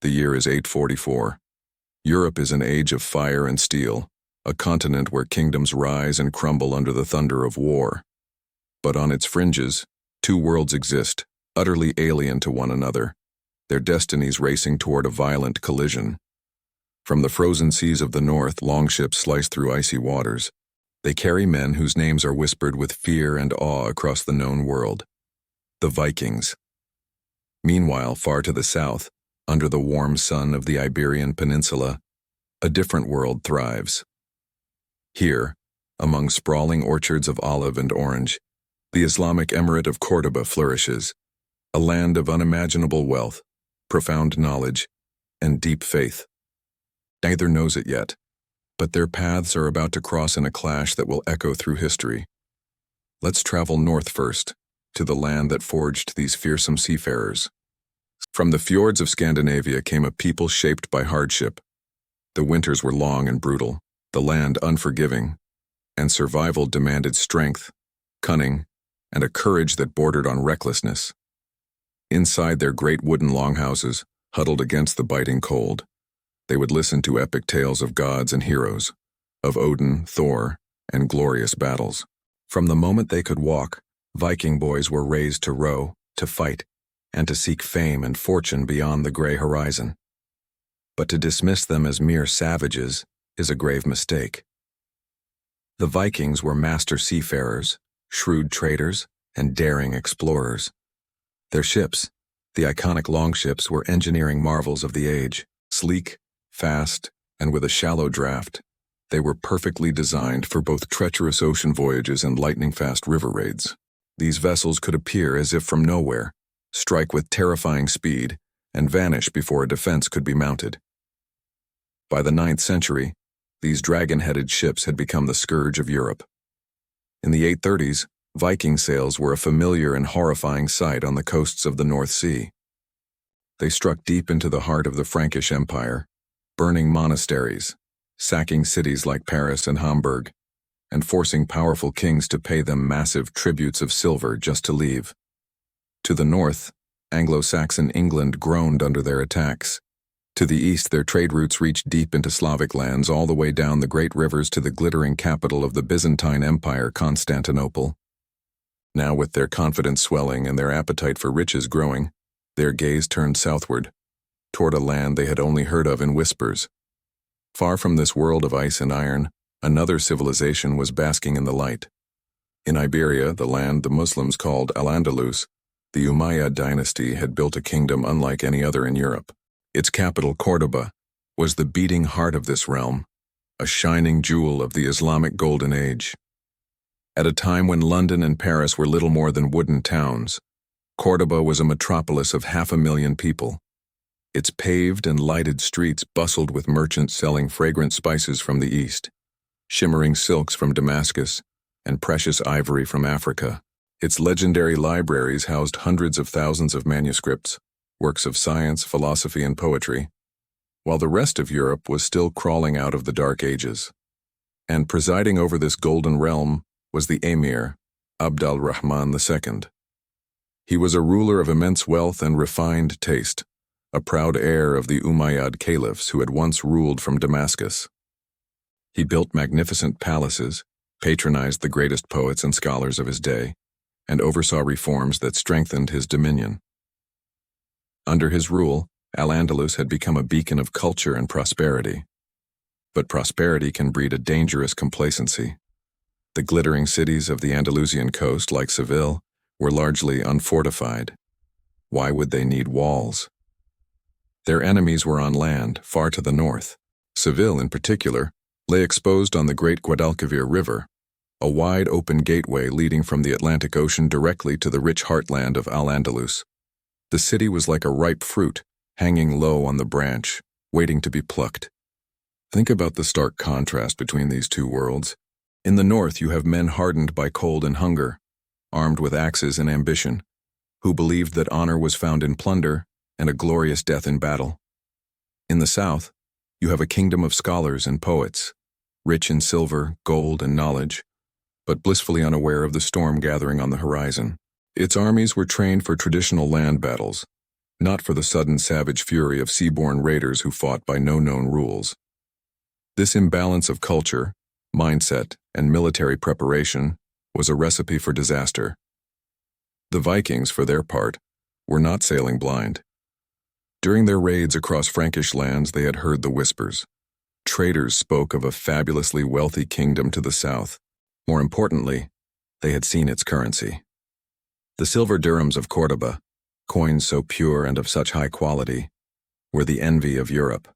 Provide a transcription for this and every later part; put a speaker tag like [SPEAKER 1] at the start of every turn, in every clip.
[SPEAKER 1] The year is 844. Europe is an age of fire and steel, a continent where kingdoms rise and crumble under the thunder of war. But on its fringes, two worlds exist, utterly alien to one another, their destinies racing toward a violent collision. From the frozen seas of the north, longships slice through icy waters. They carry men whose names are whispered with fear and awe across the known world. The Vikings. Meanwhile, far to the south, under the warm sun of the Iberian Peninsula, a different world thrives. Here, among sprawling orchards of olive and orange, the Islamic Emirate of Córdoba flourishes, a land of unimaginable wealth, profound knowledge, and deep faith. Neither knows it yet, but their paths are about to cross in a clash that will echo through history. Let's travel north first, to the land that forged these fearsome seafarers. From the fjords of Scandinavia came a people shaped by hardship. The winters were long and brutal, the land unforgiving, and survival demanded strength, cunning, and a courage that bordered on recklessness. Inside their great wooden longhouses, huddled against the biting cold, they would listen to epic tales of gods and heroes, of Odin, Thor, and glorious battles. From the moment they could walk, Viking boys were raised to row, to fight, and to seek fame and fortune beyond the gray horizon. But to dismiss them as mere savages is a grave mistake. The Vikings were master seafarers, shrewd traders, and daring explorers. Their ships, the iconic longships, were engineering marvels of the age. Sleek, fast, and with a shallow draft, they were perfectly designed for both treacherous ocean voyages and lightning-fast river raids. These vessels could appear as if from nowhere, strike with terrifying speed, and vanish before a defense could be mounted. By the 9th century, these dragon-headed ships had become the scourge of Europe. In the 830s, Viking sails were a familiar and horrifying sight on the coasts of the North Sea. They struck deep into the heart of the Frankish Empire, burning monasteries, sacking cities like Paris and Hamburg, and forcing powerful kings to pay them massive tributes of silver just to leave. To the north, Anglo-Saxon England groaned under their attacks. To the east, their trade routes reached deep into Slavic lands, all the way down the great rivers to the glittering capital of the Byzantine Empire, Constantinople. Now, with their confidence swelling and their appetite for riches growing, their gaze turned southward, toward a land they had only heard of in whispers. Far from this world of ice and iron, another civilization was basking in the light. In Iberia, the land the Muslims called Al-Andalus, the Umayyad dynasty had built a kingdom unlike any other in Europe. Its capital, Córdoba, was the beating heart of this realm, a shining jewel of the Islamic Golden Age. At a time when London and Paris were little more than wooden towns, Córdoba was a metropolis of 500,000 people. Its paved and lighted streets bustled with merchants selling fragrant spices from the east, shimmering silks from Damascus, and precious ivory from Africa. Its legendary libraries housed hundreds of thousands of manuscripts, works of science, philosophy, and poetry, while the rest of Europe was still crawling out of the Dark Ages. And presiding over this golden realm was the Emir Abd al-Rahman II. He was a ruler of immense wealth and refined taste, a proud heir of the Umayyad caliphs who had once ruled from Damascus. He built magnificent palaces, patronized the greatest poets and scholars of his day, and oversaw reforms that strengthened his dominion. Under his rule, Al-Andalus had become a beacon of culture and prosperity. But prosperity can breed a dangerous complacency. The glittering cities of the Andalusian coast, like Seville, were largely unfortified. Why would they need walls? Their enemies were on land, far to the north. Seville, in particular, lay exposed on the great Guadalquivir River, a wide open gateway leading from the Atlantic Ocean directly to the rich heartland of Al-Andalus. The city was like a ripe fruit, hanging low on the branch, waiting to be plucked. Think about the stark contrast between these two worlds. In the north, you have men hardened by cold and hunger, armed with axes and ambition, who believed that honor was found in plunder and a glorious death in battle. In the south, you have a kingdom of scholars and poets, rich in silver, gold, and knowledge, but blissfully unaware of the storm gathering on the horizon. Its armies were trained for traditional land battles, not for the sudden savage fury of seaborne raiders who fought by no known rules. This imbalance of culture, mindset, and military preparation was a recipe for disaster. The Vikings, for their part, were not sailing blind. During their raids across Frankish lands, they had heard the whispers. Traders spoke of a fabulously wealthy kingdom to the south. More importantly, they had seen its currency. The silver dirhams of Córdoba, coins so pure and of such high quality, were the envy of Europe.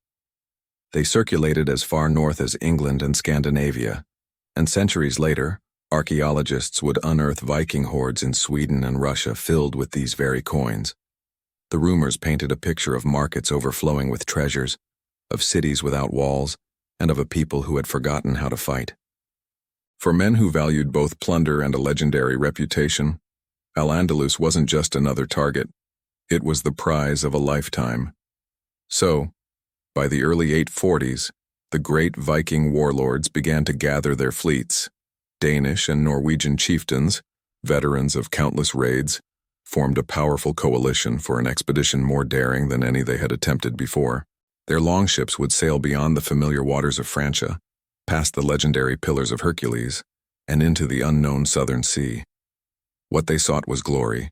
[SPEAKER 1] They circulated as far north as England and Scandinavia, and centuries later, archaeologists would unearth Viking hordes in Sweden and Russia filled with these very coins. The rumors painted a picture of markets overflowing with treasures, of cities without walls, and of a people who had forgotten how to fight. For men who valued both plunder and a legendary reputation, Al-Andalus wasn't just another target. It was the prize of a lifetime. So, by the early 840s, the great Viking warlords began to gather their fleets. Danish and Norwegian chieftains, veterans of countless raids, formed a powerful coalition for an expedition more daring than any they had attempted before. Their longships would sail beyond the familiar waters of Francia, past the legendary Pillars of Hercules, and into the unknown southern sea. What they sought was glory.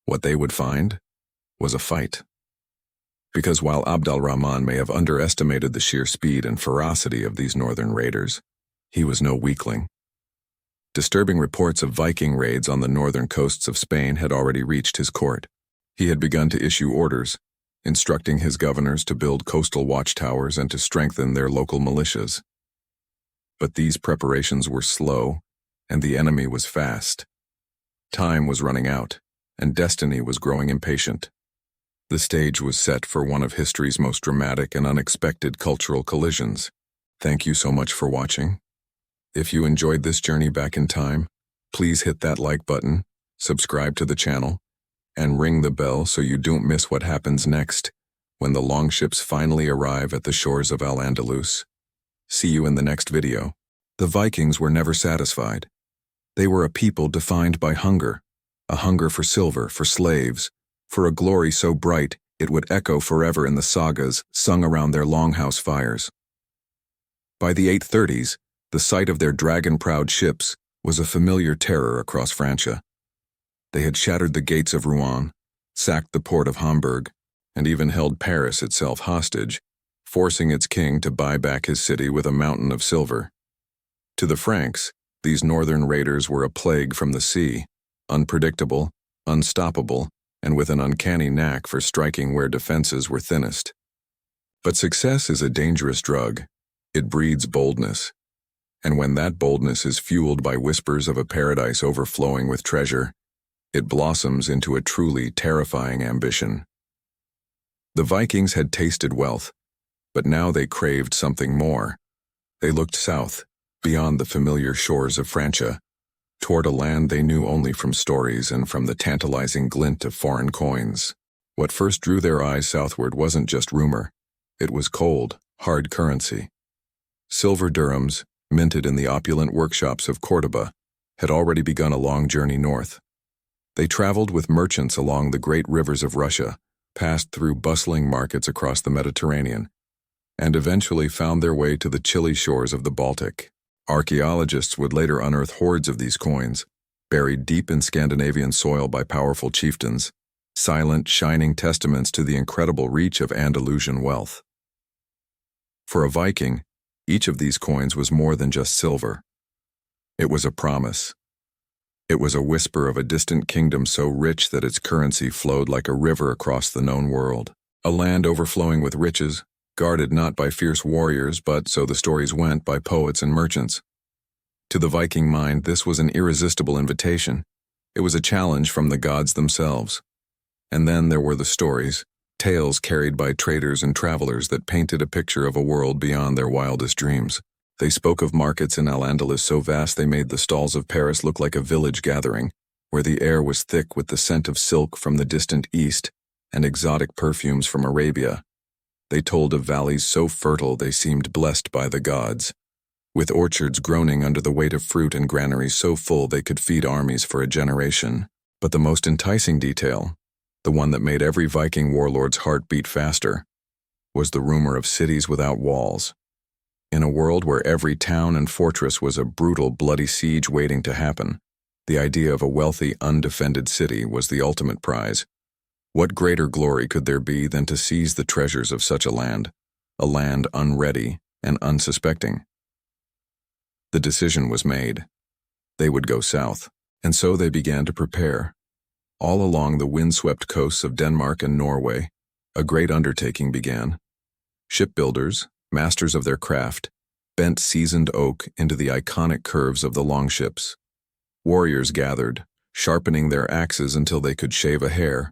[SPEAKER 1] What they would find was a fight. Because while al-Rahman may have underestimated the sheer speed and ferocity of these northern raiders, he was no weakling. Disturbing reports of Viking raids on the northern coasts of Spain had already reached his court. He had begun to issue orders, instructing his governors to build coastal watchtowers and to strengthen their local militias. But these preparations were slow, and the enemy was fast. Time was running out, and destiny was growing impatient. The stage was set for one of history's most dramatic and unexpected cultural collisions. Thank you so much for watching. If you enjoyed this journey back in time, please hit that like button, subscribe to the channel, and ring the bell so you don't miss what happens next when the longships finally arrive at the shores of Al-Andalus. See you in the next video. The Vikings were never satisfied. They were a people defined by hunger, a hunger for silver, for slaves, for a glory so bright it would echo forever in the sagas sung around their longhouse fires. By the 830s, the sight of their dragon-proud ships was a familiar terror across Francia. They had shattered the gates of Rouen, sacked the port of Hamburg, and even held Paris itself hostage, forcing its king to buy back his city with a mountain of silver. To the Franks, these northern raiders were a plague from the sea, unpredictable, unstoppable, and with an uncanny knack for striking where defenses were thinnest. But success is a dangerous drug. It breeds boldness. And when that boldness is fueled by whispers of a paradise overflowing with treasure, it blossoms into a truly terrifying ambition. The Vikings had tasted wealth, but now they craved something more. They looked south, beyond the familiar shores of Francia, toward a land they knew only from stories and from the tantalizing glint of foreign coins. What first drew their eyes southward wasn't just rumor. It was cold, hard currency. Silver dirhams, minted in the opulent workshops of Córdoba, had already begun a long journey north. They traveled with merchants along the great rivers of Russia, passed through bustling markets across the Mediterranean, and eventually found their way to the chilly shores of the Baltic. Archaeologists would later unearth hordes of these coins, buried deep in Scandinavian soil by powerful chieftains, silent, shining testaments to the incredible reach of Andalusian wealth. For a Viking, each of these coins was more than just silver. It was a promise. It was a whisper of a distant kingdom so rich that its currency flowed like a river across the known world. A land overflowing with riches, guarded not by fierce warriors, but, so the stories went, by poets and merchants. To the Viking mind, this was an irresistible invitation. It was a challenge from the gods themselves. And then there were the stories, tales carried by traders and travelers that painted a picture of a world beyond their wildest dreams. They spoke of markets in Al-Andalus so vast they made the stalls of Paris look like a village gathering, where the air was thick with the scent of silk from the distant east and exotic perfumes from Arabia. They told of valleys so fertile they seemed blessed by the gods, with orchards groaning under the weight of fruit and granaries so full they could feed armies for a generation. But the most enticing detail the one that made every Viking warlord's heart beat faster, was the rumor of cities without walls. In a world where every town and fortress was a brutal, bloody siege waiting to happen, the idea of a wealthy, undefended city was the ultimate prize. What greater glory could there be than to seize the treasures of such a land unready and unsuspecting? The decision was made. They would go south, and so they began to prepare. All along the windswept coasts of Denmark and Norway, a great undertaking began. Shipbuilders, masters of their craft, bent seasoned oak into the iconic curves of the longships. Warriors gathered, sharpening their axes until they could shave a hair,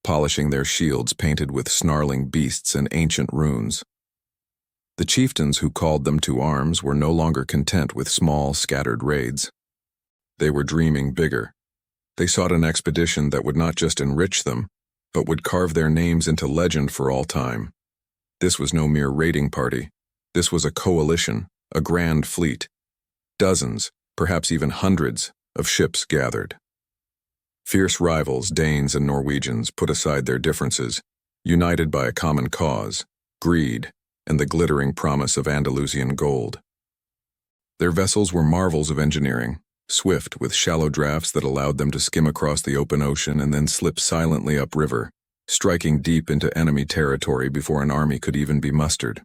[SPEAKER 1] polishing their shields painted with snarling beasts and ancient runes. The chieftains who called them to arms were no longer content with small, scattered raids. They were dreaming bigger. They sought an expedition that would not just enrich them, but would carve their names into legend for all time. This was no mere raiding party. This was a coalition, a grand fleet. Dozens, perhaps even hundreds, of ships gathered. Fierce rivals, Danes and Norwegians, put aside their differences, united by a common cause, greed, and the glittering promise of Andalusian gold. Their vessels were marvels of engineering, swift with shallow drafts that allowed them to skim across the open ocean and then slip silently upriver, striking deep into enemy territory before an army could even be mustered.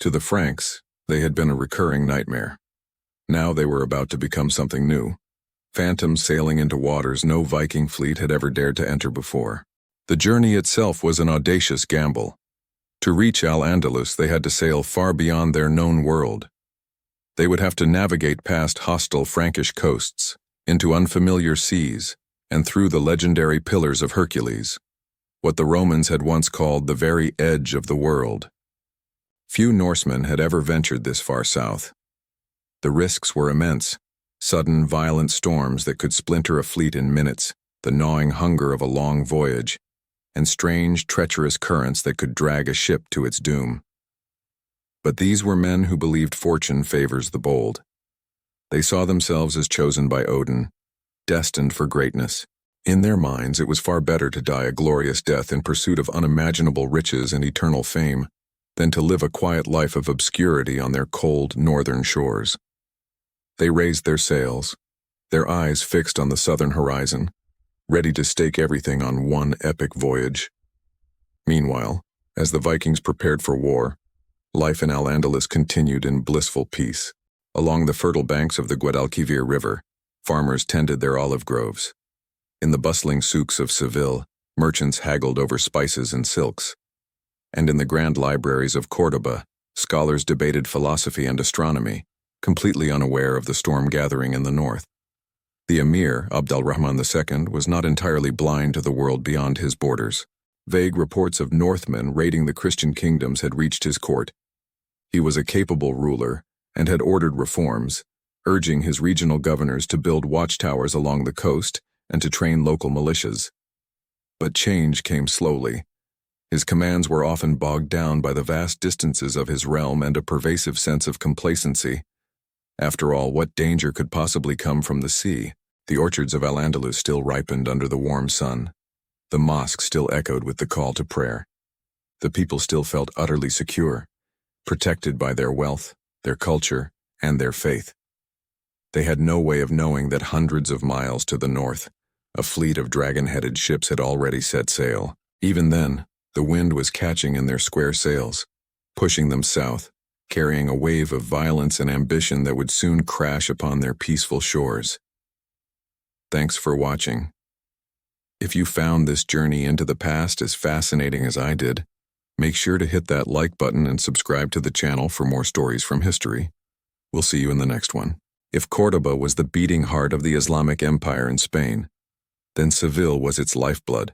[SPEAKER 1] To the Franks, they had been a recurring nightmare. Now they were about to become something new, phantoms sailing into waters no Viking fleet had ever dared to enter before. The journey itself was an audacious gamble. To reach Al-Andalus, they had to sail far beyond their known world. They would have to navigate past hostile Frankish coasts, into unfamiliar seas, and through the legendary Pillars of Hercules, what the Romans had once called the very edge of the world. Few Norsemen had ever ventured this far south. The risks were immense, sudden, violent storms that could splinter a fleet in minutes, the gnawing hunger of a long voyage, and strange, treacherous currents that could drag a ship to its doom. But these were men who believed fortune favors the bold. They saw themselves as chosen by Odin, destined for greatness. In their minds, it was far better to die a glorious death in pursuit of unimaginable riches and eternal fame than to live a quiet life of obscurity on their cold northern shores. They raised their sails, their eyes fixed on the southern horizon, ready to stake everything on one epic voyage. Meanwhile, as the Vikings prepared for war, life in Al-Andalus continued in blissful peace. Along the fertile banks of the Guadalquivir River, farmers tended their olive groves. In the bustling souks of Seville, merchants haggled over spices and silks. And in the grand libraries of Córdoba, scholars debated philosophy and astronomy, completely unaware of the storm gathering in the north. The Emir Abd al-Rahman II was not entirely blind to the world beyond his borders. Vague reports of Northmen raiding the Christian kingdoms had reached his court. He was a capable ruler and had ordered reforms, urging his regional governors to build watchtowers along the coast and to train local militias. But change came slowly. His commands were often bogged down by the vast distances of his realm and a pervasive sense of complacency. After all, what danger could possibly come from the sea? The orchards of Al-Andalus still ripened under the warm sun. The mosque still echoed with the call to prayer. The people still felt utterly secure, protected by their wealth, their culture, and their faith. They had no way of knowing that hundreds of miles to the north, a fleet of dragon-headed ships had already set sail. Even then, the wind was catching in their square sails, pushing them south, carrying a wave of violence and ambition that would soon crash upon their peaceful shores. Thanks for watching. If you found this journey into the past as fascinating as I did, make sure to hit that like button and subscribe to the channel for more stories from history. We'll see you in the next one. If Córdoba was the beating heart of the Islamic Empire in Spain, then Seville was its lifeblood.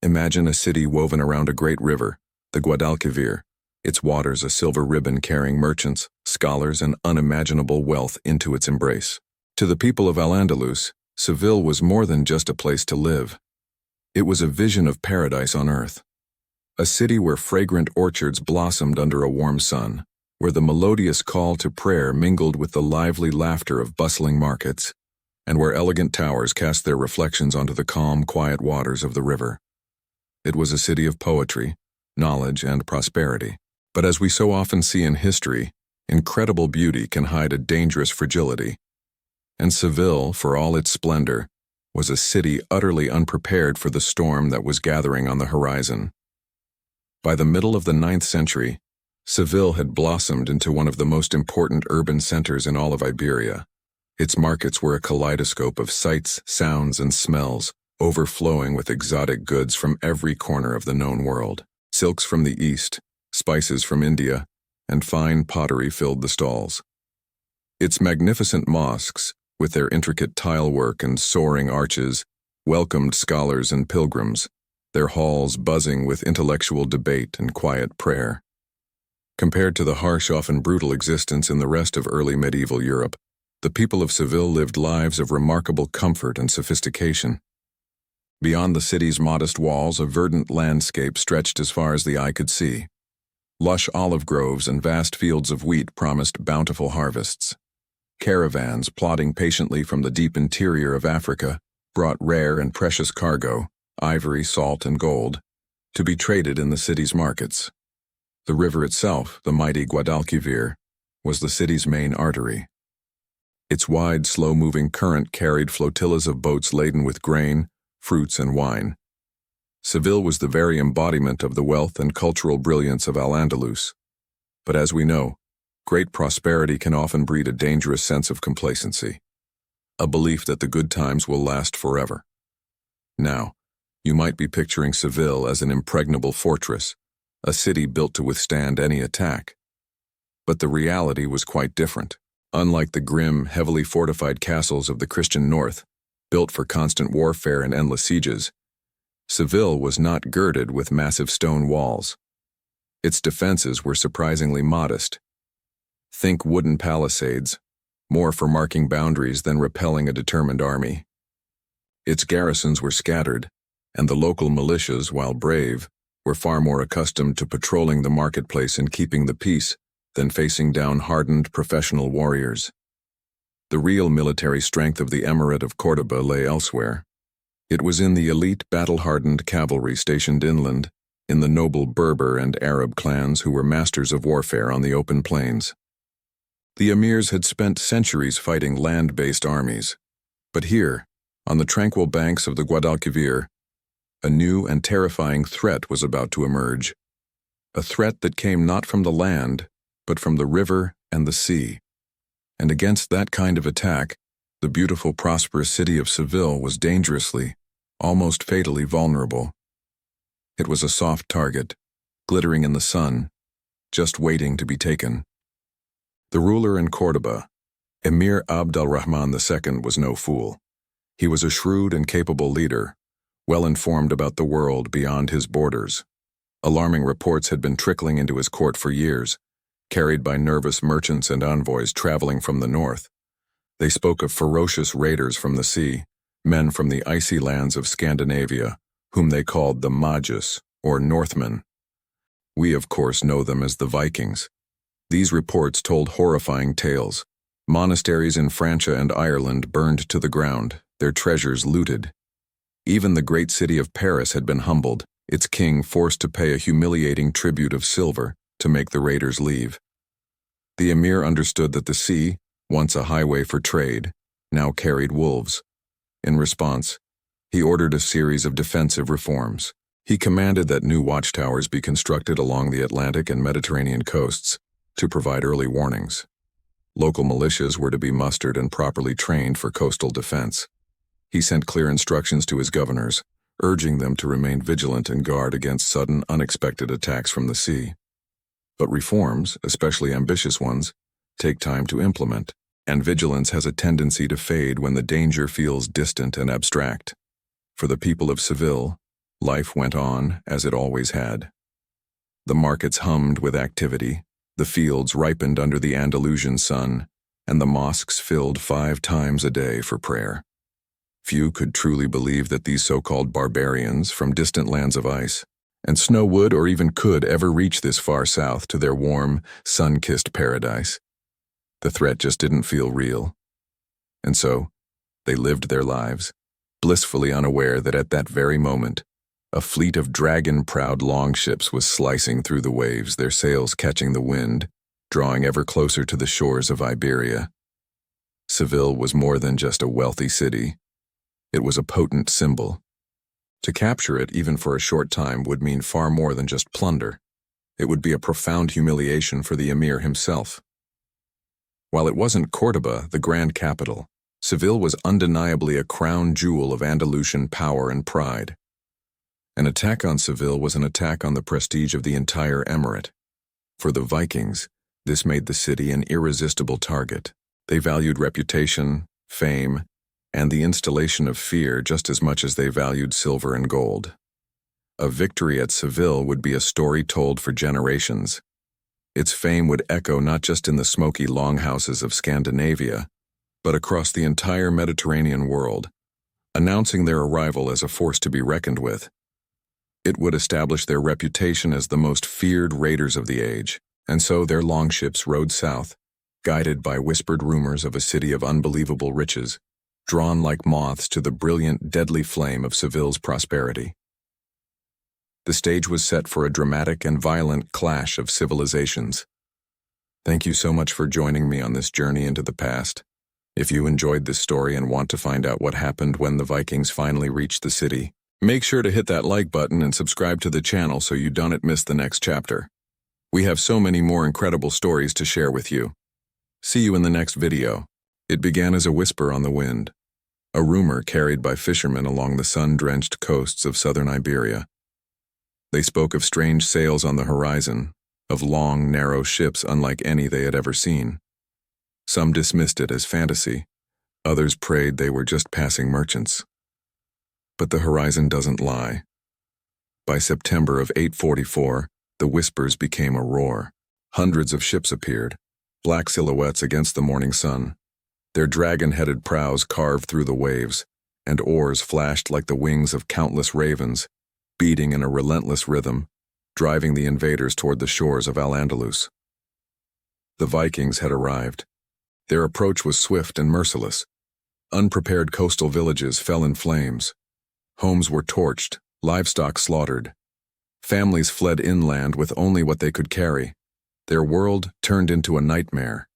[SPEAKER 1] Imagine a city woven around a great river, the Guadalquivir, its waters a silver ribbon carrying merchants, scholars, and unimaginable wealth into its embrace. To the people of Al-Andalus, Seville was more than just a place to live. It was a vision of paradise on earth. A city where fragrant orchards blossomed under a warm sun, where the melodious call to prayer mingled with the lively laughter of bustling markets, and where elegant towers cast their reflections onto the calm, quiet waters of the river. It was a city of poetry, knowledge, and prosperity. But as we so often see in history, incredible beauty can hide a dangerous fragility. And Seville, for all its splendor, was a city utterly unprepared for the storm that was gathering on the horizon. By the middle of the 9th century, Seville had blossomed into one of the most important urban centers in all of Iberia. Its markets were a kaleidoscope of sights, sounds, and smells, overflowing with exotic goods from every corner of the known world. Silks from the East, spices from India, and fine pottery filled the stalls. Its magnificent mosques, with their intricate tilework and soaring arches, welcomed scholars and pilgrims, their halls buzzing with intellectual debate and quiet prayer. Compared to the harsh, often brutal existence in the rest of early medieval Europe, the people of Seville lived lives of remarkable comfort and sophistication. Beyond the city's modest walls, a verdant landscape stretched as far as the eye could see. Lush olive groves and vast fields of wheat promised bountiful harvests. Caravans, plodding patiently from the deep interior of Africa, brought rare and precious cargo, ivory, salt, and gold, to be traded in the city's markets. The river itself, the mighty Guadalquivir, was the city's main artery. Its wide, slow-moving current carried flotillas of boats laden with grain, fruits, and wine. Seville was the very embodiment of the wealth and cultural brilliance of Al-Andalus. But as we know, great prosperity can often breed a dangerous sense of complacency, a belief that the good times will last forever. Now, you might be picturing Seville as an impregnable fortress, a city built to withstand any attack. But the reality was quite different. Unlike the grim, heavily fortified castles of the Christian North, built for constant warfare and endless sieges, Seville was not girded with massive stone walls. Its defenses were surprisingly modest. Think wooden palisades, more for marking boundaries than repelling a determined army. Its garrisons were scattered, and the local militias, while brave, were far more accustomed to patrolling the marketplace and keeping the peace than facing down hardened professional warriors. The real military strength of the Emirate of Córdoba lay elsewhere. It was in the elite, battle-hardened cavalry stationed inland, in the noble Berber and Arab clans who were masters of warfare on the open plains. The emirs had spent centuries fighting land-based armies, but here, on the tranquil banks of the Guadalquivir, a new and terrifying threat was about to emerge. A threat that came not from the land, but from the river and the sea. And against that kind of attack, the beautiful, prosperous city of Seville was dangerously, almost fatally vulnerable. It was a soft target, glittering in the sun, just waiting to be taken. The ruler in Córdoba, Emir Abd al-Rahman II, was no fool. He was a shrewd and capable leader, well informed about the world beyond his borders. Alarming reports had been trickling into his court for years, carried by nervous merchants and envoys traveling from the north. They spoke of ferocious raiders from the sea, men from the icy lands of Scandinavia, whom they called the Magus, or Northmen. We, of course, know them as the Vikings. These reports told horrifying tales. Monasteries in Francia and Ireland burned to the ground, their treasures looted. Even the great city of Paris had been humbled, its king forced to pay a humiliating tribute of silver to make the raiders leave. The emir understood that the sea, once a highway for trade, now carried wolves. In response, he ordered a series of defensive reforms. He commanded that new watchtowers be constructed along the Atlantic and Mediterranean coasts to provide early warnings. Local militias were to be mustered and properly trained for coastal defense. He sent clear instructions to his governors, urging them to remain vigilant and guard against sudden, unexpected attacks from the sea. But reforms, especially ambitious ones, take time to implement, and vigilance has a tendency to fade when the danger feels distant and abstract. For the people of Seville, life went on as it always had. The markets hummed with activity, the fields ripened under the Andalusian sun, and the mosques filled 5 times a day for prayer. Few could truly believe that these so-called barbarians from distant lands of ice and snow would or even could ever reach this far south to their warm, sun-kissed paradise. The threat just didn't feel real. And so, They lived their lives, blissfully unaware that at that very moment, a fleet of dragon-proud longships was slicing through the waves, their sails catching the wind, drawing ever closer to the shores of Iberia. Seville was more than just a wealthy city. It was a potent symbol. To capture it, even for a short time, would mean far more than just plunder. It would be a profound humiliation for the emir himself. While it wasn't Córdoba, the grand capital, Seville was undeniably a crown jewel of Andalusian power and pride. An attack on Seville was an attack on the prestige of the entire emirate. For the Vikings, this made the city an irresistible target. They valued reputation, fame, and the installation of fear just as much as they valued silver and gold. A victory at Seville would be a story told for generations. Its fame would echo not just in the smoky longhouses of Scandinavia, but across the entire Mediterranean world, announcing their arrival as a force to be reckoned with. It would establish their reputation as the most feared raiders of the age, and so their longships rode south, guided by whispered rumors of a city of unbelievable riches, drawn like moths to the brilliant, deadly flame of Seville's prosperity. The stage was set for a dramatic and violent clash of civilizations. Thank you so much for joining me on this journey into the past. If you enjoyed this story and want to find out what happened when the Vikings finally reached the city, make sure to hit that like button and subscribe to the channel so you don't miss the next chapter. We have so many more incredible stories to share with you. See you in the next video. It began as a whisper on the wind, a rumor carried by fishermen along the sun-drenched coasts of southern Iberia. They spoke of strange sails on the horizon, of long, narrow ships unlike any they had ever seen. Some dismissed it as fantasy, others prayed they were just passing merchants. But the horizon doesn't lie. By September of 844, the whispers became a roar. Hundreds of ships appeared, black silhouettes against the morning sun. Their dragon-headed prows carved through the waves, and oars flashed like the wings of countless ravens, beating in a relentless rhythm, driving the invaders toward the shores of Al-Andalus. The Vikings had arrived. Their approach was swift and merciless. Unprepared coastal villages fell in flames. Homes were torched, livestock slaughtered. Families fled inland with only what they could carry. Their world turned into a nightmare.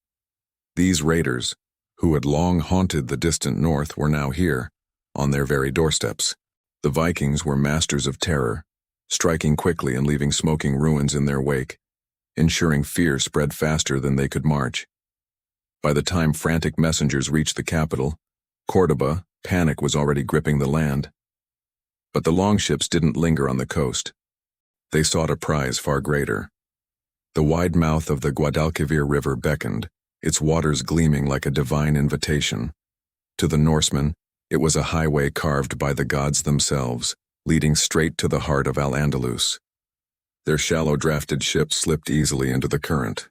[SPEAKER 1] These raiders, who had long haunted the distant north, were now here, on their very doorsteps. The Vikings were masters of terror, striking quickly and leaving smoking ruins in their wake, ensuring fear spread faster than they could march. By the time frantic messengers reached the capital, Córdoba, panic was already gripping the land. But the longships didn't linger on the coast. They sought a prize far greater. The wide mouth of the Guadalquivir River beckoned, its waters gleaming like a divine invitation. To the Norsemen, it was a highway carved by the gods themselves, leading straight to the heart of Al-Andalus. Their shallow-drafted ships slipped easily into the current.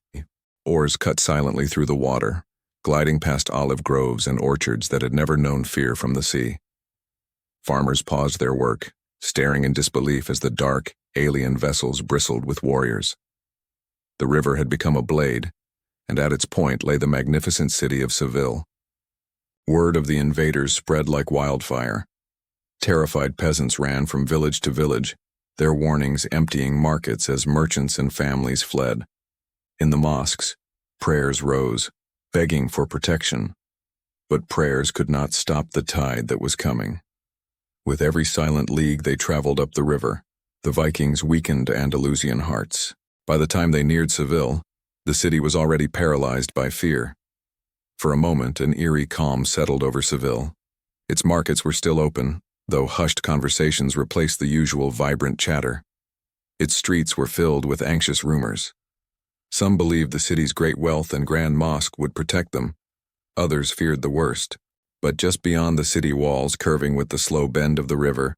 [SPEAKER 1] Oars cut silently through the water, gliding past olive groves and orchards that had never known fear from the sea. Farmers paused their work, staring in disbelief as the dark, alien vessels bristled with warriors. The river had become a blade, and at its point lay the magnificent city of Seville. Word of the invaders spread like wildfire. Terrified peasants ran from village to village, their warnings emptying markets as merchants and families fled. In the mosques, prayers rose, begging for protection. But prayers could not stop the tide that was coming. With every silent league they traveled up the river, the Vikings weakened Andalusian hearts. By the time they neared Seville, the city was already paralyzed by fear. For a moment, an eerie calm settled over Seville. Its markets were still open, though hushed conversations replaced the usual vibrant chatter. Its streets were filled with anxious rumors. Some believed the city's great wealth and grand mosque would protect them. Others feared the worst. But just beyond the city walls, curving with the slow bend of the river,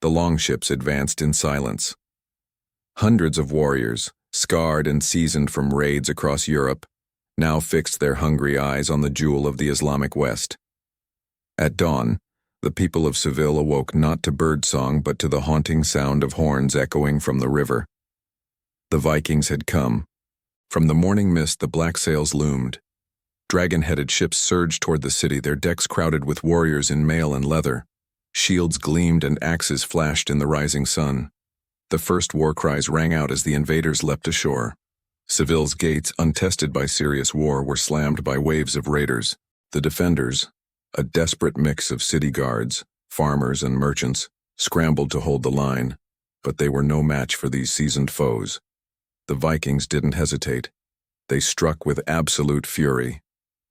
[SPEAKER 1] the longships advanced in silence. Hundreds of warriors, scarred and seasoned from raids across Europe, now fixed their hungry eyes on the jewel of the Islamic West. At dawn, the people of Seville awoke not to birdsong but to the haunting sound of horns echoing from the river. The Vikings had come. From the morning mist the black sails loomed. Dragon-headed ships surged toward the city, their decks crowded with warriors in mail and leather. Shields gleamed and axes flashed in the rising sun. The first war cries rang out as the invaders leapt ashore. Seville's gates, untested by serious war, were slammed by waves of raiders. The defenders, a desperate mix of city guards, farmers, and merchants, scrambled to hold the line, but they were no match for these seasoned foes. The Vikings didn't hesitate. They struck with absolute fury.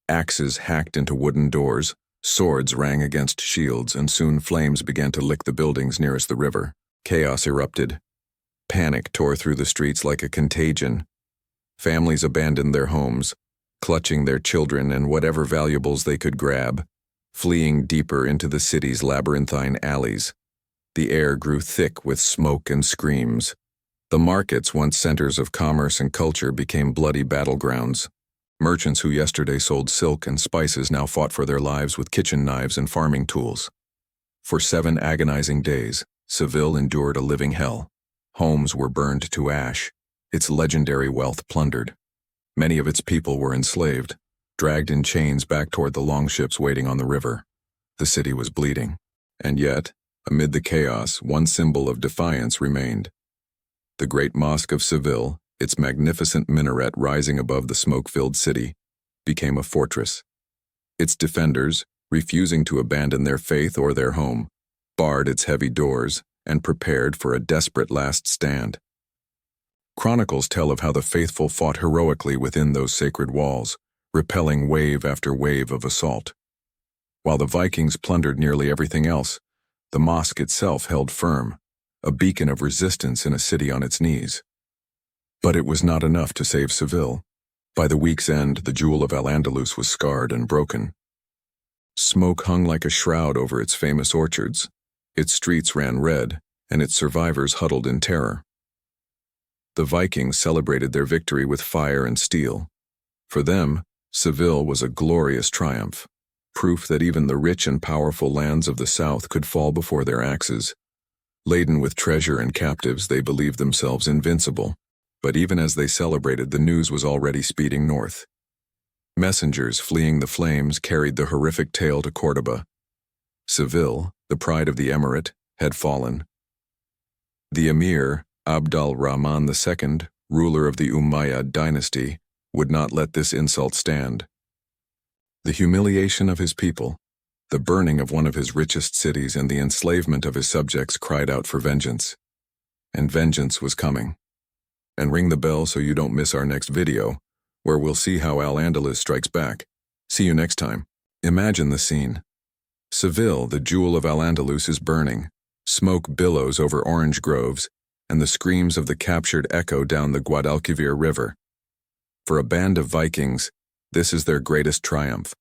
[SPEAKER 1] Axes hacked into wooden doors, swords rang against shields, and soon flames began to lick the buildings nearest the river. Chaos erupted. Panic tore through the streets like a contagion. Families abandoned their homes, clutching their children and whatever valuables they could grab, fleeing deeper into the city's labyrinthine alleys. The air grew thick with smoke and screams. The markets, once centers of commerce and culture, became bloody battlegrounds. Merchants who yesterday sold silk and spices now fought for their lives with kitchen knives and farming tools. For 7 agonizing days, Seville endured a living hell. Homes were burned to ash, its legendary wealth plundered. Many of its people were enslaved, dragged in chains back toward the longships waiting on the river. The city was bleeding. And yet, amid the chaos, one symbol of defiance remained. The great mosque of Seville, its magnificent minaret rising above the smoke-filled city, became a fortress. Its defenders, refusing to abandon their faith or their home, barred its heavy doors and prepared for a desperate last stand. Chronicles tell of how the faithful fought heroically within those sacred walls, repelling wave after wave of assault. While the Vikings plundered nearly everything else, the mosque itself held firm, a beacon of resistance in a city on its knees. But it was not enough to save Seville. By the week's end, the jewel of Al-Andalus was scarred and broken. Smoke hung like a shroud over its famous orchards. Its streets ran red, and its survivors huddled in terror. The Vikings celebrated their victory with fire and steel. For them, Seville was a glorious triumph, proof that even the rich and powerful lands of the south could fall before their axes. Laden with treasure and captives, they believed themselves invincible. But even as they celebrated, the news was already speeding north. Messengers fleeing the flames carried the horrific tale to Córdoba. Seville, the pride of the emirate, had fallen. The Emir Abd al-Rahman II, ruler of the Umayyad dynasty, would not let this insult stand. The humiliation of his people, the burning of one of his richest cities, and the enslavement of his subjects cried out for vengeance. And vengeance was coming. And ring the bell so you don't miss our next video, where we'll see how Al-Andalus strikes back. See you next time. Imagine the scene. Seville, the jewel of Al-Andalus, is burning. Smoke billows over orange groves, and the screams of the captured echo down the Guadalquivir River. For a band of Vikings, this is their greatest triumph.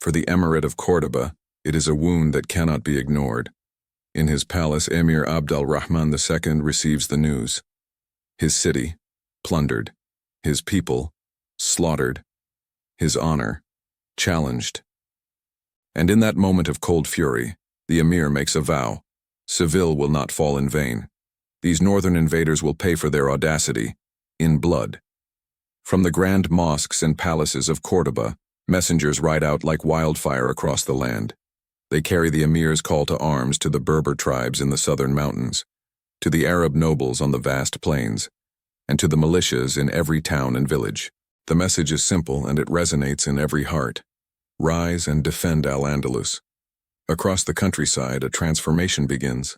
[SPEAKER 1] For the Emirate of Córdoba, it is a wound that cannot be ignored. In his palace, Emir Abd al-Rahman II receives the news. His city, plundered. His people, slaughtered. His honor, challenged. And in that moment of cold fury, the Emir makes a vow. Seville will not fall in vain. These northern invaders will pay for their audacity, in blood. From the grand mosques and palaces of Córdoba, messengers ride out like wildfire across the land. They carry the Emir's call to arms to the Berber tribes in the southern mountains, to the Arab nobles on the vast plains, and to the militias in every town and village. The message is simple and it resonates in every heart. Rise and defend Al-Andalus. Across the countryside, a transformation begins.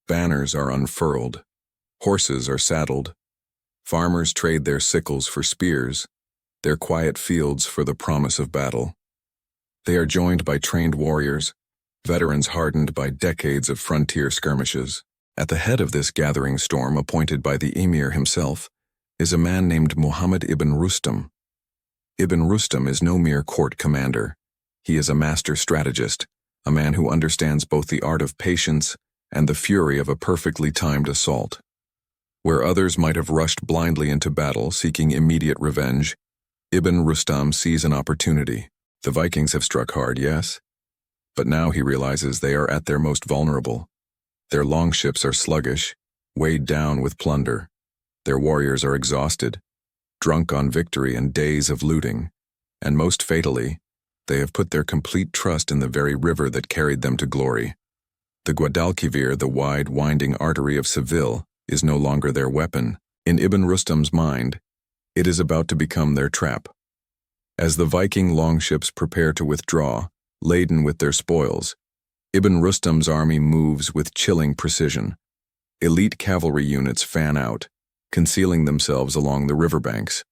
[SPEAKER 1] Banners are unfurled. Horses are saddled. Farmers trade their sickles for spears, their quiet fields for the promise of battle. They are joined by trained warriors, veterans hardened by decades of frontier skirmishes. At the head of this gathering storm, appointed by the Emir himself, is a man named Muhammad ibn Rustam. Ibn Rustam is no mere court commander. He is a master strategist, a man who understands both the art of patience and the fury of a perfectly timed assault. Where others might have rushed blindly into battle seeking immediate revenge, Ibn Rustam sees an opportunity. The Vikings have struck hard, yes, but now he realizes they are at their most vulnerable. Their longships are sluggish, weighed down with plunder. Their warriors are exhausted, drunk on victory and days of looting, and most fatally, they have put their complete trust in the very river that carried them to glory. The Guadalquivir, the wide, winding artery of Seville, is no longer their weapon. In Ibn Rustam's mind, it is about to become their trap. As the Viking longships prepare to withdraw, laden with their spoils, Ibn Rustam's army moves with chilling precision. Elite cavalry units fan out, concealing themselves along the riverbanks.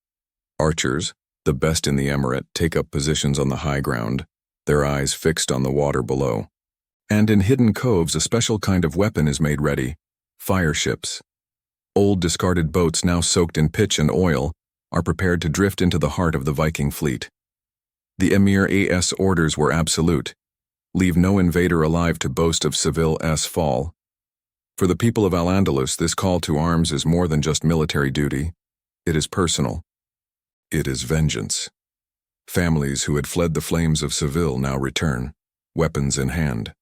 [SPEAKER 1] Archers, the best in the emirate, take up positions on the high ground, their eyes fixed on the water below. And in hidden coves, a special kind of weapon is made ready: fire ships. Old discarded boats, now soaked in pitch and oil, are prepared to drift into the heart of the Viking fleet. The Emir's orders were absolute: leave no invader alive to boast of Seville's fall. For the people of Al-Andalus, this call to arms is more than just military duty. It is personal. It is vengeance. Families who had fled the flames of Seville now return, weapons in hand.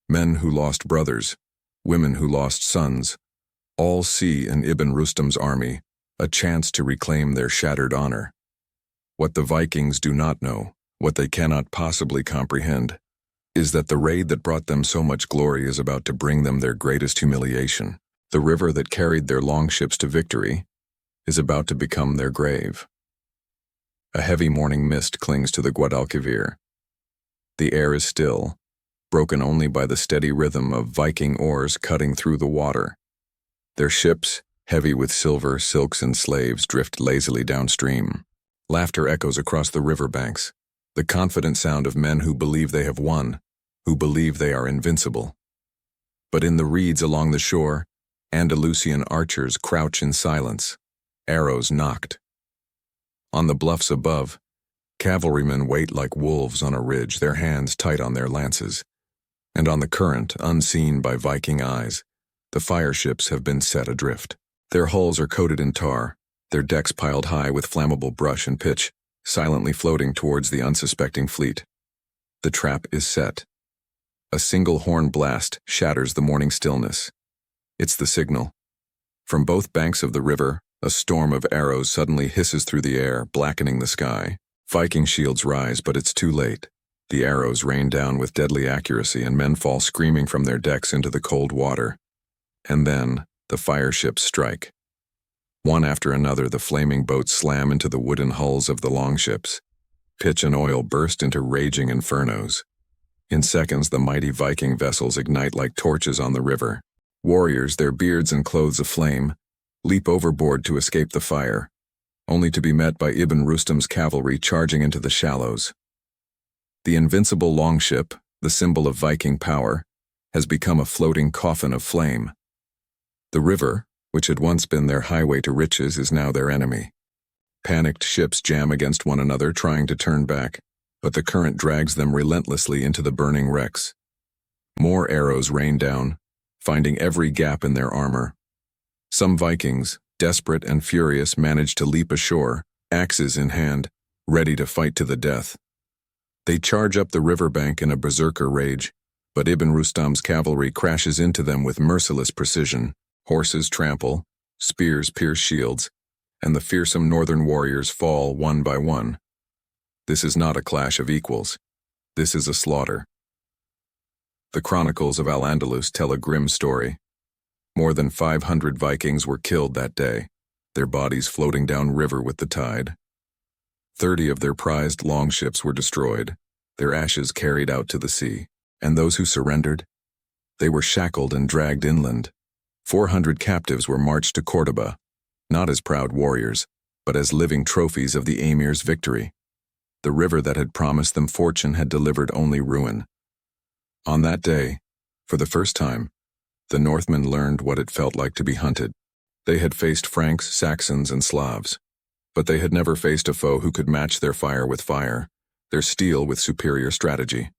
[SPEAKER 1] Men who lost brothers, women who lost sons, all see in Ibn Rustam's army a chance to reclaim their shattered honor. What the Vikings do not know, what they cannot possibly comprehend, is that the raid that brought them so much glory is about to bring them their greatest humiliation. The river that carried their longships to victory is about to become their grave. A heavy morning mist clings to the Guadalquivir. The air is still, broken only by the steady rhythm of Viking oars cutting through the water. Their ships, heavy with silver, silks, and slaves, drift lazily downstream. Laughter echoes across the riverbanks, the confident sound of men who believe they have won, who believe they are invincible. But in the reeds along the shore, Andalusian archers crouch in silence, arrows nocked. On the bluffs above, cavalrymen wait like wolves on a ridge, their hands tight on their lances. And on the current, unseen by Viking eyes, the fire ships have been set adrift. Their hulls are coated in tar, their decks piled high with flammable brush and pitch, silently floating towards the unsuspecting fleet. The trap is set. A single horn blast shatters the morning stillness. It's the signal. From both banks of the river, a storm of arrows suddenly hisses through the air, blackening the sky. Viking shields rise, but it's too late. The arrows rain down with deadly accuracy, and men fall screaming from their decks into the cold water. And then, the fire ships strike. One after another, the flaming boats slam into the wooden hulls of the longships. Pitch and oil burst into raging infernos. In seconds, the mighty Viking vessels ignite like torches on the river. Warriors, their beards and clothes aflame, leap overboard to escape the fire, only to be met by Ibn Rustam's cavalry charging into the shallows. The invincible longship, the symbol of Viking power, has become a floating coffin of flame. The river, which had once been their highway to riches, is now their enemy. Panicked ships jam against one another, trying to turn back, but the current drags them relentlessly into the burning wrecks. More arrows rain down, finding every gap in their armor. Some Vikings, desperate and furious, manage to leap ashore, axes in hand, ready to fight to the death. They charge up the riverbank in a berserker rage, but Ibn Rustam's cavalry crashes into them with merciless precision. Horses trample, spears pierce shields, and the fearsome northern warriors fall one by one. This is not a clash of equals. This is a slaughter. The chronicles of Al-Andalus tell a grim story. More than 500 Vikings were killed that day, their bodies floating down river with the tide. 30 of their prized longships were destroyed, their ashes carried out to the sea. And those who surrendered? They were shackled and dragged inland. 400 captives were marched to Cordoba, not as proud warriors, but as living trophies of the Emir's victory. The river that had promised them fortune had delivered only ruin. On that day, for the first time, the Northmen learned what it felt like to be hunted. They had faced Franks, Saxons, and Slavs, but they had never faced a foe who could match their fire with fire, their steel with superior strategy.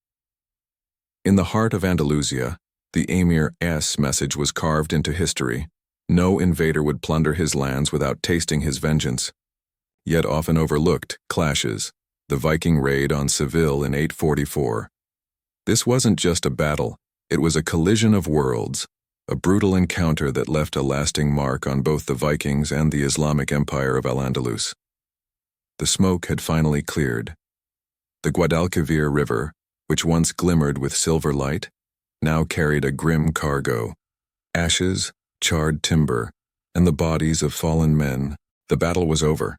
[SPEAKER 1] In the heart of Andalusia, the Emir's message was carved into history. No invader would plunder his lands without tasting his vengeance. Yet often overlooked, clashes, the Viking raid on Seville in 844. This wasn't just a battle, it was a collision of worlds, a brutal encounter that left a lasting mark on both the Vikings and the Islamic Empire of Al-Andalus. The smoke had finally cleared, The Guadalquivir River, which once glimmered with silver light, now carried a grim cargo. Ashes, charred timber, and the bodies of fallen men. The battle was over,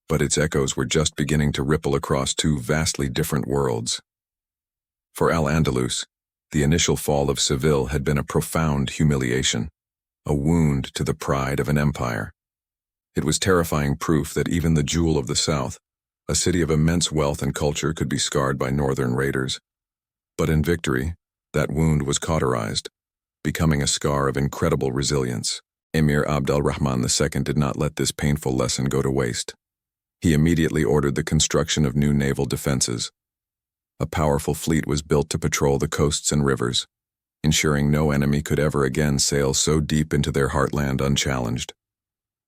[SPEAKER 1] but its echoes were just beginning to ripple across two vastly different worlds. For Al-Andalus, the initial fall of Seville had been a profound humiliation, a wound to the pride of an empire. It was terrifying proof that even the jewel of the south, a city of immense wealth and culture, could be scarred by northern raiders. But in victory, that wound was cauterized, becoming a scar of incredible resilience. Emir Abd al-Rahman II did not let this painful lesson go to waste. He immediately ordered the construction of new naval defenses. A powerful fleet was built to patrol the coasts and rivers, ensuring no enemy could ever again sail so deep into their heartland unchallenged.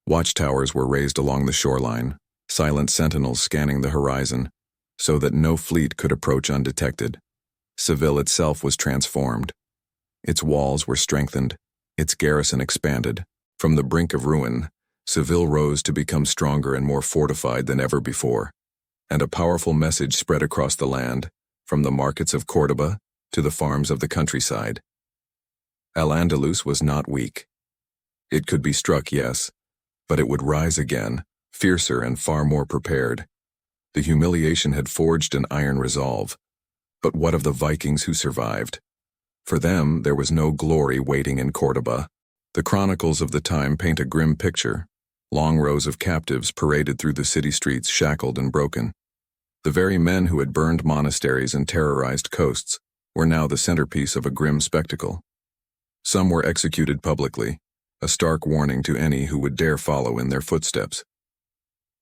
[SPEAKER 1] Watchtowers were raised along the shoreline, silent sentinels scanning the horizon, so that no fleet could approach undetected. Seville itself was transformed. Its walls were strengthened, its garrison expanded. From the brink of ruin, Seville rose to become stronger and more fortified than ever before. And a powerful message spread across the land, from the markets of Córdoba to the farms of the countryside. Al-Andalus was not weak. It could be struck, yes, but it would rise again, fiercer and far more prepared. The humiliation had forged an iron resolve. But what of the Vikings who survived? For them, there was no glory waiting in Córdoba. The chronicles of the time paint a grim picture. Long rows of captives paraded through the city streets, shackled and broken. The very men who had burned monasteries and terrorized coasts were now the centerpiece of a grim spectacle. Some were executed publicly, a stark warning to any who would dare follow in their footsteps.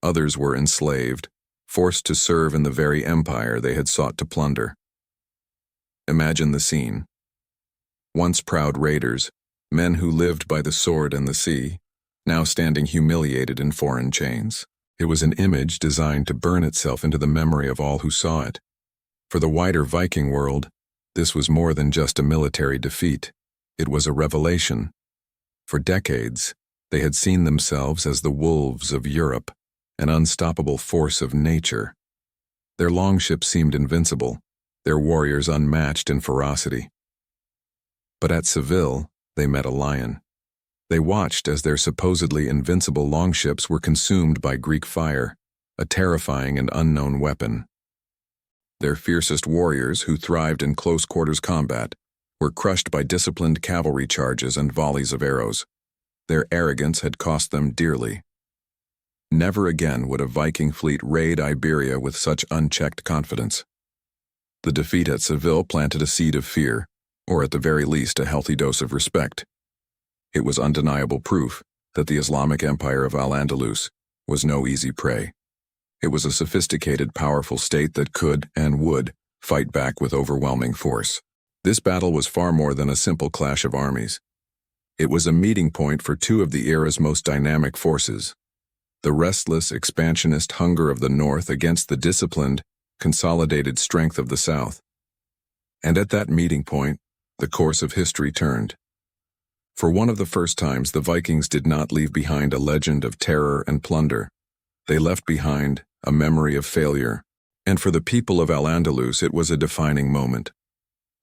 [SPEAKER 1] Others were enslaved, forced to serve in the very empire they had sought to plunder. Imagine the scene. Once proud raiders, men who lived by the sword and the sea, now standing humiliated in foreign chains. It was an image designed to burn itself into the memory of all who saw it. For the wider Viking world, this was more than just a military defeat. It was a revelation. For decades, they had seen themselves as the wolves of Europe, an unstoppable force of nature. Their longships seemed invincible, their warriors unmatched in ferocity. But at Seville, they met a lion. They watched as their supposedly invincible longships were consumed by Greek fire, a terrifying and unknown weapon. Their fiercest warriors, who thrived in close-quarters combat, were crushed by disciplined cavalry charges and volleys of arrows. Their arrogance had cost them dearly. Never again would a Viking fleet raid Iberia with such unchecked confidence. The defeat at Seville planted a seed of fear, or at the very least a healthy dose of respect. It was undeniable proof that the Islamic Empire of Al-Andalus was no easy prey. It was a sophisticated, powerful state that could and would fight back with overwhelming force. This battle was far more than a simple clash of armies. It was a meeting point for two of the era's most dynamic forces: the restless, expansionist hunger of the North against the disciplined, consolidated strength of the South. And at that meeting point, the course of history turned. For one of the first times, the Vikings did not leave behind a legend of terror and plunder. They left behind a memory of failure. And for the people of Al-Andalus, it was a defining moment.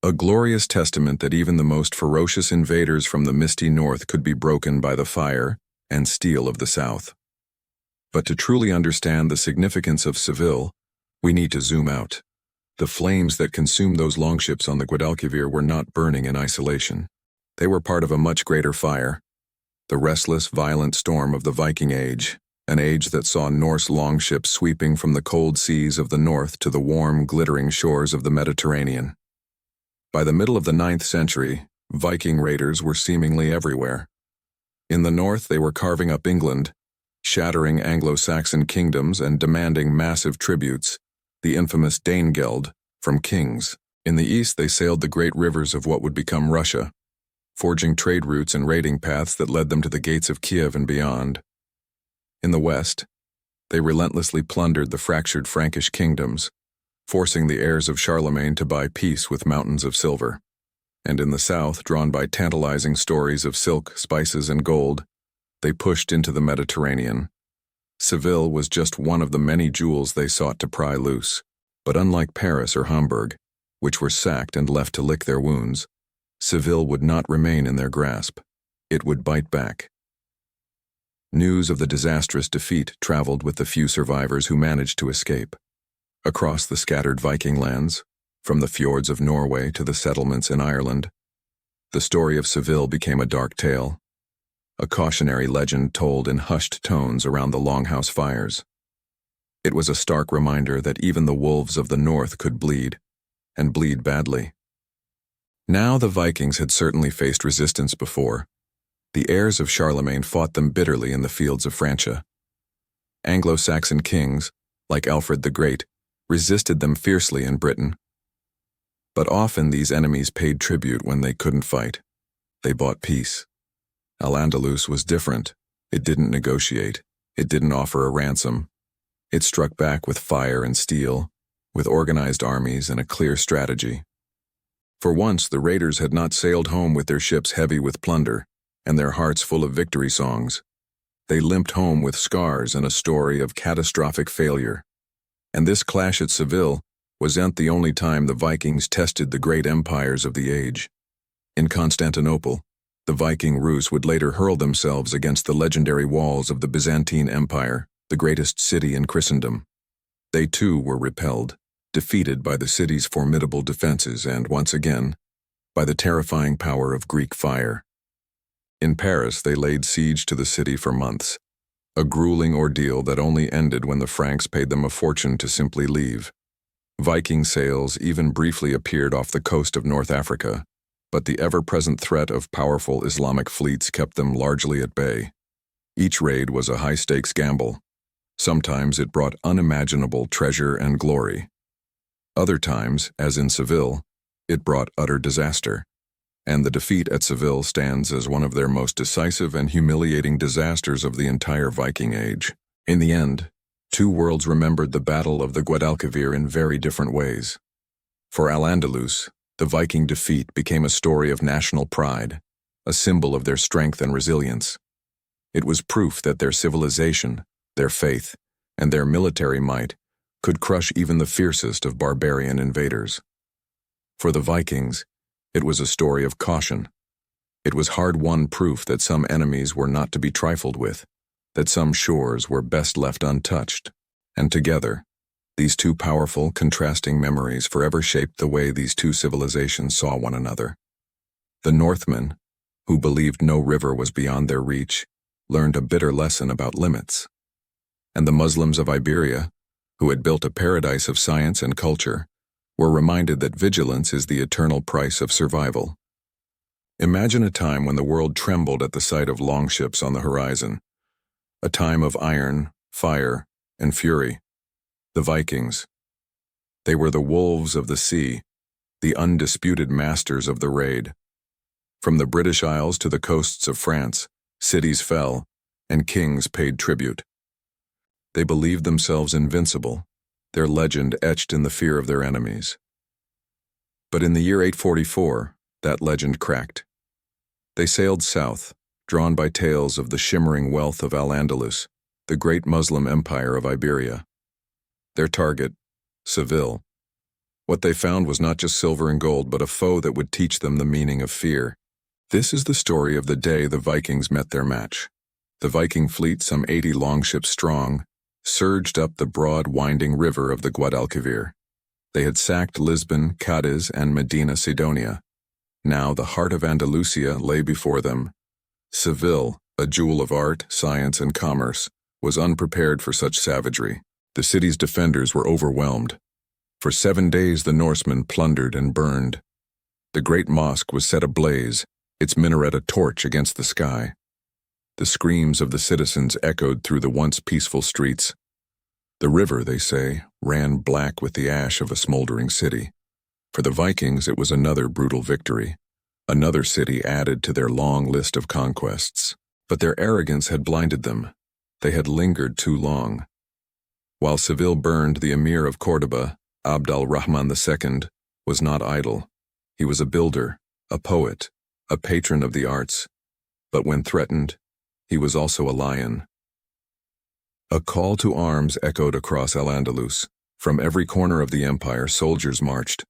[SPEAKER 1] A glorious testament that even the most ferocious invaders from the misty north could be broken by the fire and steel of the south. But to truly understand the significance of Seville, we need to zoom out. The flames that consumed those longships on the Guadalquivir were not burning in isolation. They were part of a much greater fire, the restless, violent storm of the Viking Age, an age that saw Norse longships sweeping from the cold seas of the north to the warm, glittering shores of the Mediterranean. By the middle of the 9th century, Viking raiders were seemingly everywhere. In the north, they were carving up England, shattering Anglo-Saxon kingdoms and demanding massive tributes, the infamous Danegeld, from kings. In the east, they sailed the great rivers of what would become Russia, forging trade routes and raiding paths that led them to the gates of Kiev and beyond. In the west, they relentlessly plundered the fractured Frankish kingdoms, forcing the heirs of Charlemagne to buy peace with mountains of silver. And in the south, drawn by tantalizing stories of silk, spices, and gold, they pushed into the Mediterranean. Seville was just one of the many jewels they sought to pry loose. But unlike Paris or Hamburg, which were sacked and left to lick their wounds, Seville would not remain in their grasp. It would bite back. News of the disastrous defeat traveled with the few survivors who managed to escape. Across the scattered Viking lands, from the fjords of Norway to the settlements in Ireland, the story of Seville became a dark tale, a cautionary legend told in hushed tones around the longhouse fires. It was a stark reminder that even the wolves of the north could bleed, and bleed badly. Now the Vikings had certainly faced resistance before. The heirs of Charlemagne fought them bitterly in the fields of Francia. Anglo-Saxon kings, like Alfred the Great, resisted them fiercely in Britain. But often these enemies paid tribute when they couldn't fight. They bought peace. Al-Andalus was different. It didn't negotiate. It didn't offer a ransom. It struck back with fire and steel, with organized armies and a clear strategy. For once, the raiders had not sailed home with their ships heavy with plunder and their hearts full of victory songs. They limped home with scars and a story of catastrophic failure. And this clash at Seville wasn't the only time the Vikings tested the great empires of the age. In Constantinople, the Viking Rus would later hurl themselves against the legendary walls of the Byzantine Empire, the greatest city in Christendom. They too were repelled, defeated by the city's formidable defenses and, once again, by the terrifying power of Greek fire. In Paris, they laid siege to the city for months, a grueling ordeal that only ended when the Franks paid them a fortune to simply leave. Viking sails even briefly appeared off the coast of North Africa, but the ever-present threat of powerful Islamic fleets kept them largely at bay. Each raid was a high-stakes gamble. Sometimes it brought unimaginable treasure and glory. Other times, as in Seville, it brought utter disaster. And the defeat at Seville stands as one of their most decisive and humiliating disasters of the entire Viking Age. In the end, two worlds remembered the Battle of the Guadalquivir in very different ways. For Al-Andalus, the Viking defeat became a story of national pride, a symbol of their strength and resilience. It was proof that their civilization, their faith, and their military might could crush even the fiercest of barbarian invaders. For the Vikings, it was a story of caution. It was hard-won proof that some enemies were not to be trifled with, that some shores were best left untouched. And together, these two powerful, contrasting memories forever shaped the way these two civilizations saw one another. The Northmen, who believed no river was beyond their reach, learned a bitter lesson about limits. And the Muslims of Iberia, who had built a paradise of science and culture, were reminded that vigilance is the eternal price of survival. Imagine a time when the world trembled at the sight of longships on the horizon, a time of iron, fire, and fury. The Vikings. They were the wolves of the sea, the undisputed masters of the raid. From the British Isles to the coasts of France, cities fell, and kings paid tribute. They believed themselves invincible, their legend etched in the fear of their enemies. But in the year 844, that legend cracked. They sailed south, drawn by tales of the shimmering wealth of Al-Andalus, the great Muslim empire of Iberia. Their target, Seville. What they found was not just silver and gold, but a foe that would teach them the meaning of fear. This is the story of the day the Vikings met their match. The Viking fleet, some 80 longships strong, surged up the broad, winding river of the Guadalquivir. They had sacked Lisbon, Cadiz, and Medina Sidonia. Now the heart of Andalusia lay before them. Seville, a jewel of art, science, and commerce, was unprepared for such savagery. The city's defenders were overwhelmed. For 7 days the Norsemen plundered and burned. The great mosque was set ablaze, its minaret a torch against the sky. The screams of the citizens echoed through the once peaceful streets. The river, they say, ran black with the ash of a smoldering city. For the Vikings, it was another brutal victory, another city added to their long list of conquests. But their arrogance had blinded them. They had lingered too long. While Seville burned, the Emir of Córdoba, Abd al-Rahman II, was not idle. He was a builder, a poet, a patron of the arts. But when threatened, he was also a lion. A call to arms echoed across Al-Andalus. From every corner of the empire, soldiers marched.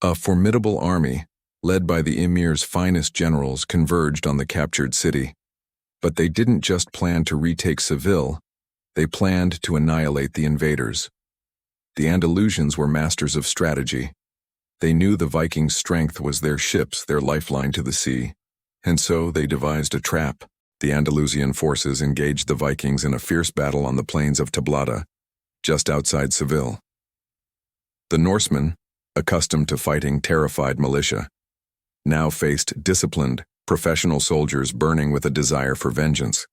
[SPEAKER 1] A formidable army, led by the emir's finest generals, converged on the captured city. But they didn't just plan to retake Seville, they planned to annihilate the invaders. The Andalusians were masters of strategy. They knew the Vikings' strength was their ships, their lifeline to the sea, and so they devised a trap. The Andalusian forces engaged the Vikings in a fierce battle on the plains of Tablada, just outside Seville. The Norsemen, accustomed to fighting terrified militia, now faced disciplined, professional soldiers burning with a desire for vengeance.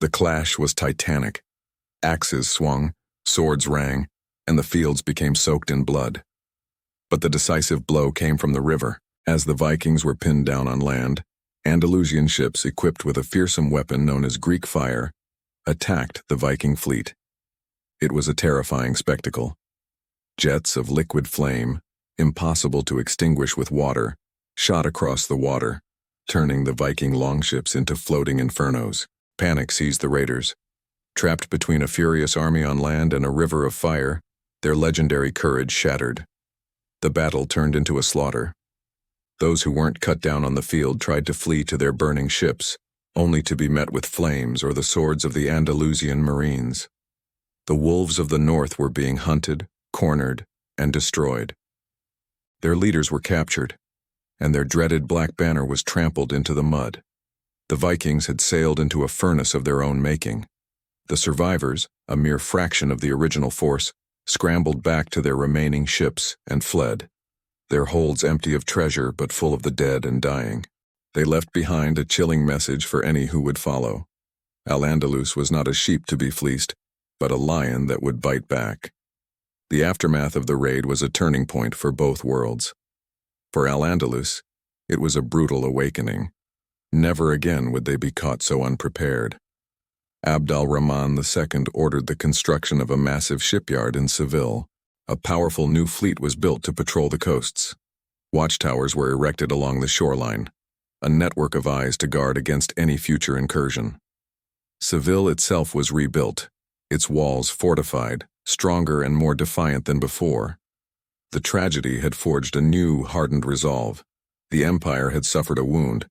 [SPEAKER 1] The clash was titanic. Axes swung, swords rang, and the fields became soaked in blood. But the decisive blow came from the river. As the Vikings were pinned down on land, Andalusian ships equipped with a fearsome weapon known as Greek fire attacked the Viking fleet. It was a terrifying spectacle. Jets of liquid flame, impossible to extinguish with water, shot across the water, turning the Viking longships into floating infernos. Panic seized the raiders. Trapped between a furious army on land and a river of fire, their legendary courage shattered. The battle turned into a slaughter. Those who weren't cut down on the field tried to flee to their burning ships, only to be met with flames or the swords of the Andalusian marines. The wolves of the north were being hunted, cornered, and destroyed. Their leaders were captured, and their dreaded black banner was trampled into the mud. The Vikings had sailed into a furnace of their own making. The survivors, a mere fraction of the original force, scrambled back to their remaining ships and fled, their holds empty of treasure but full of the dead and dying. They left behind a chilling message for any who would follow. Al-Andalus was not a sheep to be fleeced, but a lion that would bite back. The aftermath of the raid was a turning point for both worlds. For Al-Andalus, it was a brutal awakening. Never again would they be caught so unprepared. Abd al-Rahman II ordered the construction of a massive shipyard in Seville. A powerful new fleet was built to patrol the coasts. Watchtowers were erected along the shoreline, a network of eyes to guard against any future incursion. Seville itself was rebuilt, its walls fortified, stronger and more defiant than before. The tragedy had forged a new, hardened resolve. The empire had suffered a wound,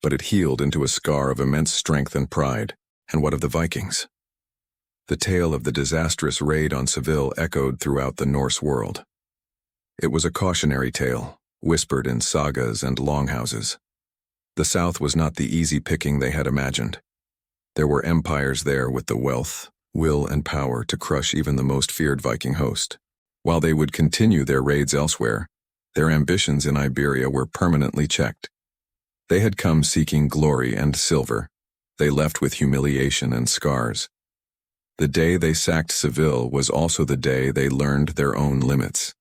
[SPEAKER 1] but it healed into a scar of immense strength and pride. And what of the Vikings? The tale of the disastrous raid on Seville echoed throughout the Norse world. It was a cautionary tale, whispered in sagas and longhouses. The south was not the easy picking they had imagined. There were empires there with the wealth, will, and power to crush even the most feared Viking host. While they would continue their raids elsewhere, their ambitions in Iberia were permanently checked. They had come seeking glory and silver. They left with humiliation and scars. The day they sacked Seville was also the day they learned their own limits.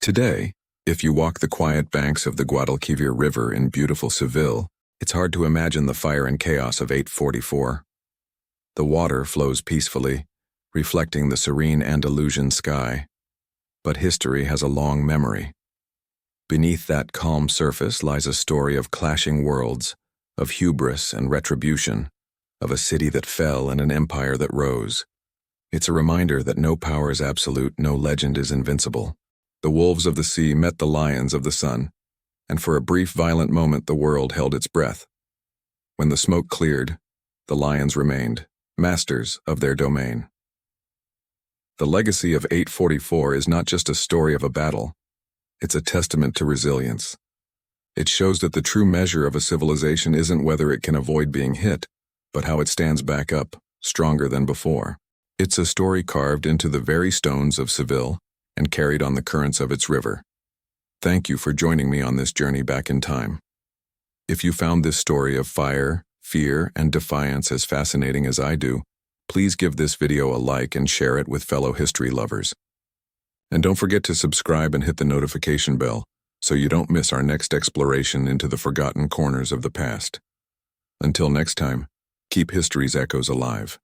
[SPEAKER 1] Today, if you walk the quiet banks of the Guadalquivir River in beautiful Seville, it's hard to imagine the fire and chaos of 844. The water flows peacefully, reflecting the serene Andalusian sky. But history has a long memory. Beneath that calm surface lies a story of clashing worlds, of hubris and retribution, of a city that fell and an empire that rose. It's a reminder that no power is absolute, no legend is invincible. The wolves of the sea met the lions of the sun, and for a brief violent moment the world held its breath. When the smoke cleared, the lions remained, masters of their domain. The legacy of 844 is not just a story of a battle, it's a testament to resilience. It shows that the true measure of a civilization isn't whether it can avoid being hit, but how it stands back up, stronger than before. It's a story carved into the very stones of Seville and carried on the currents of its river. Thank you for joining me on this journey back in time. If you found this story of fire, fear, and defiance as fascinating as I do, please give this video a like and share it with fellow history lovers. And don't forget to subscribe and hit the notification bell so you don't miss our next exploration into the forgotten corners of the past. Until next time, keep history's echoes alive.